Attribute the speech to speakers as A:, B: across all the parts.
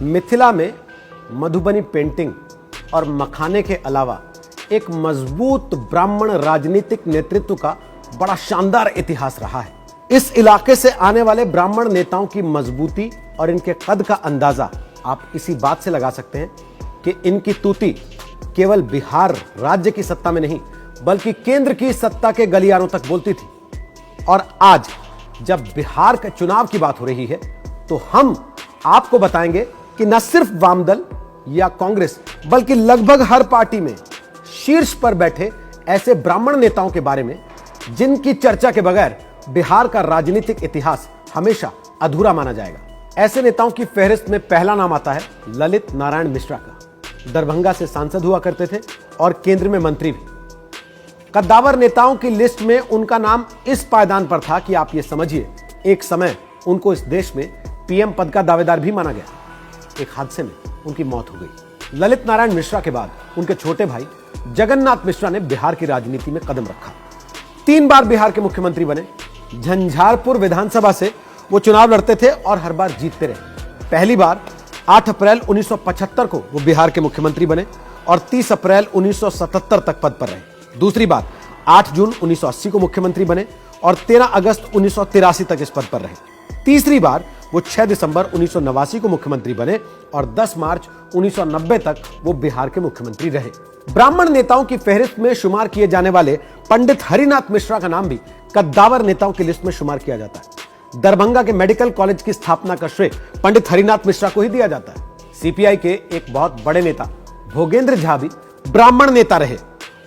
A: मिथिला में मधुबनी पेंटिंग और मखाने के अलावा एक मजबूत ब्राह्मण राजनीतिक नेतृत्व का बड़ा शानदार इतिहास रहा है। इस इलाके से आने वाले ब्राह्मण नेताओं की मजबूती और इनके कद का अंदाजा आप इसी बात से लगा सकते हैं कि इनकी तूती केवल बिहार राज्य की सत्ता में नहीं बल्कि केंद्र की सत्ता के गलियारों तक बोलती थी। और आज जब बिहार के चुनाव की बात हो रही है तो हम आपको बताएंगे कि न सिर्फ वामदल या कांग्रेस बल्कि लगभग हर पार्टी में शीर्ष पर बैठे ऐसे ब्राह्मण नेताओं के बारे में जिनकी चर्चा के बगैर बिहार का राजनीतिक इतिहास हमेशा अधूरा माना जाएगा। ऐसे नेताओं की फहरिस्त में पहला नाम आता है ललित नारायण मिश्रा का। दरभंगा से सांसद हुआ करते थे और केंद्र में मंत्री भी। कद्दावर नेताओं की लिस्ट में उनका नाम इस पायदान पर था कि आप ये समझिए एक समय उनको इस देश में पीएम पद का दावेदार भी माना गया। एक हादसे में उनकी मौत हो गई। ललित नारायण मिश्रा के बाद उनके छोटे भाई जगन्नाथ मिश्रा ने बिहार की राजनीति में कदम रखा। 3 बार बिहार के मुख्यमंत्री बने। झंझारपुर विधानसभा से वो चुनाव लड़ते थे और हर बार जीतते रहे। पहली बार 8 अप्रैल 1975 को वो बिहार के मुख्यमंत्री बने और 30 अप्रैल 1977 तक पद पर रहे। दूसरी बार 8 जून 1980 को मुख्यमंत्री बने और 13 अगस्त 1983 तक इस पद पर रहे। तीसरी बार वो 6 दिसंबर 1989 को मुख्यमंत्री बने और 10 मार्च 1990 तक वो बिहार के मुख्यमंत्री रहे। ब्राह्मण नेताओं की फहरिस्त में शुमार किए जाने वाले पंडित हरिनाथ मिश्रा का नाम भी कद्दावर नेताओं की लिस्ट में शुमार किया जाता है। दरभंगा के मेडिकल कॉलेज की स्थापना का श्रेय पंडित हरिनाथ मिश्रा को ही दिया जाता है। सीपीआई के एक बहुत बड़े नेता भोगेंद्र झा भी ब्राह्मण नेता रहे।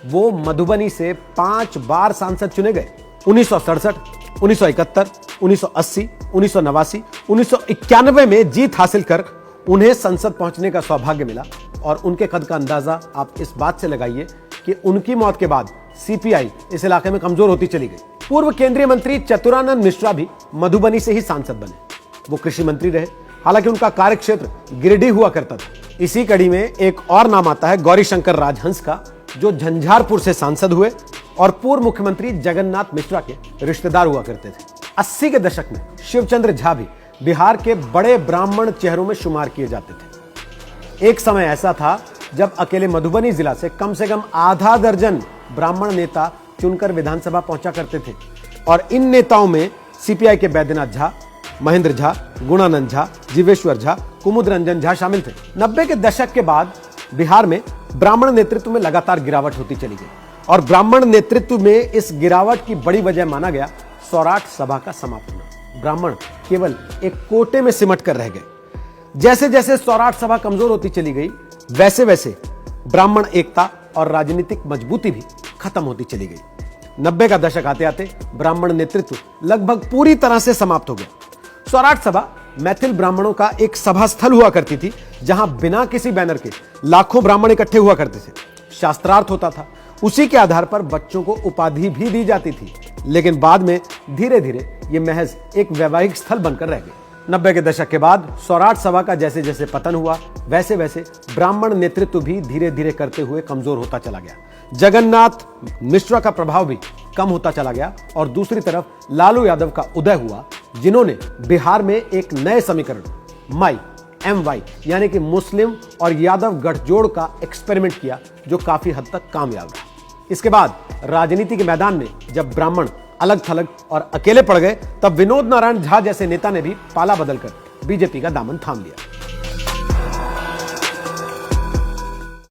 A: वो मधुबनी से 5 बार सांसद चुने गए। 1967, 1971, 1980, 1989, 1991 में जीत हासिल कर उन्हें संसद पहुंचने का सौभाग्य मिला। और उनके कद का अंदाजा आप इस बात से लगाइए कि उनकी मौत के बाद सीपीआई इस इलाके में कमजोर होती चली गई। पूर्व केंद्रीय मंत्री चतुरानंद मिश्रा भी मधुबनी से ही सांसद बने। वो कृषि मंत्री रहे, हालांकि उनका कार्यक्षेत्र गिरिडीह हुआ करता था। इसी कड़ी में एक और नाम आता है गौरीशंकर राजहंस का, जो झंझारपुर से सांसद हुए और पूर्व मुख्यमंत्री जगन्नाथ मिश्रा के रिश्तेदार हुआ करते थे। 80 के दशक में शिवचंद्र झा भी बिहार के बड़े ब्राह्मण चेहरों में शुमार किए जाते थे। एक समय ऐसा था जब अकेले मधुबनी जिला से कम आधा दर्जन ब्राह्मण नेता चुनकर विधानसभा पहुंचा करते थे। और इन नेताओं में सीपीआई के बैद्यनाथ झा, महेंद्र झा, गुणानंद झा, जीवेश्वर झा, कुमुद रंजन झा शामिल थे। 90 के दशक के बाद बिहार में ब्राह्मण नेतृत्व में लगातार गिरावट होती चली गई और ब्राह्मण नेतृत्व में इस गिरावट की बड़ी वजह माना गया सौराठ सभा का समाप्त होना। ब्राह्मण केवल एक कोटे में सिमट कर रह गए। जैसे जैसे सौराठ सभा कमजोर होती चली गई वैसे वैसे ब्राह्मण एकता और राजनीतिक मजबूती भी खत्म होती चली गई। 90 का दशक आते आते ब्राह्मण नेतृत्व लगभग पूरी तरह से समाप्त हो गया। सौराठ सभा मैथिल ब्राह्मणों का एक सभा स्थल हुआ करती थी, जहां बिना किसी बैनर के लाखों ब्राह्मण इकट्ठे हुआ करते थे। शास्त्रार्थ होता था, उसी के आधार पर बच्चों को उपाधि भी दी जाती थी। लेकिन बाद में धीरे धीरे ये महज एक वैवाहिक स्थल बनकर रह गए। 90 के दशक के बाद सौराठ सभा का जैसे जैसे पतन हुआ वैसे वैसे ब्राह्मण नेतृत्व भी धीरे धीरे करते हुए कमजोर होता चला गया। जगन्नाथ मिश्रा का प्रभाव भी कम होता चला गया और दूसरी तरफ लालू यादव का उदय हुआ, जिन्होंने बिहार में एक नए समीकरण MY यानी कि मुस्लिम और यादव गठजोड़ का एक्सपेरिमेंट किया, जो काफी हद तक कामयाब रहा। इसके बाद राजनीति के मैदान में जब ब्राह्मण अलग थलग और अकेले पड़ गए, तब विनोद नारायण झा जैसे नेता ने भी पाला बदलकर बीजेपी का दामन थाम लिया।